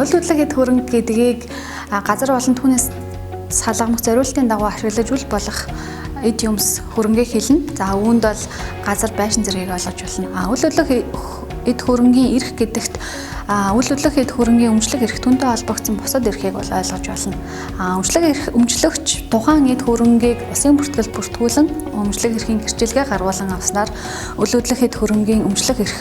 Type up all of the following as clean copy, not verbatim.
Үйл хөдлөх эд хөрөнгө гэдгийг газар болон түүнээс салгамах зориултын дагуу ашиглаж үл болох эд юмс хөрөнгөө хэлнэ. За үүнд бол газар байшин зэргийг олгож болно. Үйл хөдлөх эд хөрөнгийн эрх гэдэгт үйл хөдлөх эд хөрөнгийн өмчлөх эрх түнтэй холбогдсон бусад эрхийг бол ойлгож болно. Өмчлөгч тухайн эд хөрөнгийг усын бүртгэл бүртгүүлэн өмчлөх эрхийн гэрчилгээ гаргуулan авснаар үйл хөдлөх эд хөрөнгийн өмчлөх эрх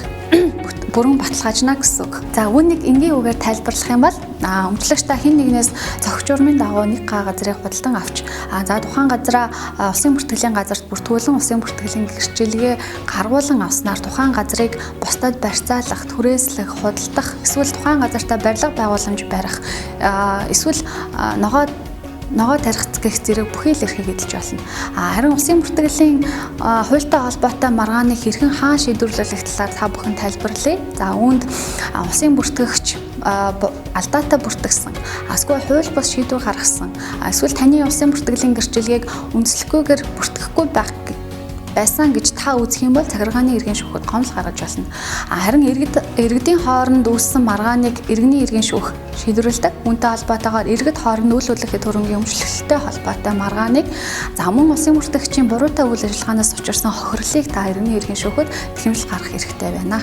бүрэн баталгаажна гэсэн үг. За үүнийг энгийн үгээр тайлбарлах юм бол өмчлөгчдөө хэн нэгнээс зохиц журмын дагуу нэг газрыг худалдан авч за тухайн газараа усын бүртгэлийн газарт бүртгүүлэн усын бүртгэлийн гэрчилгээ гаргуулan авснаар тухайн газрыг бусдад барьцаалах, түрээслэх, худалдах, эсвэл тухайн газартаа барилга байгууламж барих, эсвэл ногоо тарих гэх зэрэг бүхий л эрхийг эдэлж болно. Харин усын бүртгэлийн хуультай холбоотой маргааныг хэрхэн хаан шийдвэрлэх талаар та бүхэн тайлбарлая. За үүнд усын бүртгэгч алдаатай бүртгэсэн, эсвэл хууль бус шийдвэр гаргасан, эсвэл таны усын бүртгэлийн гэрчилгээг үндэслэхгүйгээр бүртгэхгүй байсан гэж та үзэх юм бол захиргааны иргэн шүүхэд гомдол гаргаж болно. Харин иргэдийн хооронд үүссэн маргааныг иргэний иргэн шүүх шийдвэрлэдэг. Үүнтэй холбоотойгоор иргэд хооронд үйл хөдлөх эд хөрөнгийн өмчлөлттэй холбоотой маргааныг мөн усын бүртгэгчийн буруутай үйл ажиллагаанаас учирсан хохирлыг та иргэний иргэн шүүхэд тэмцэл гаргах хэрэгтэй байна.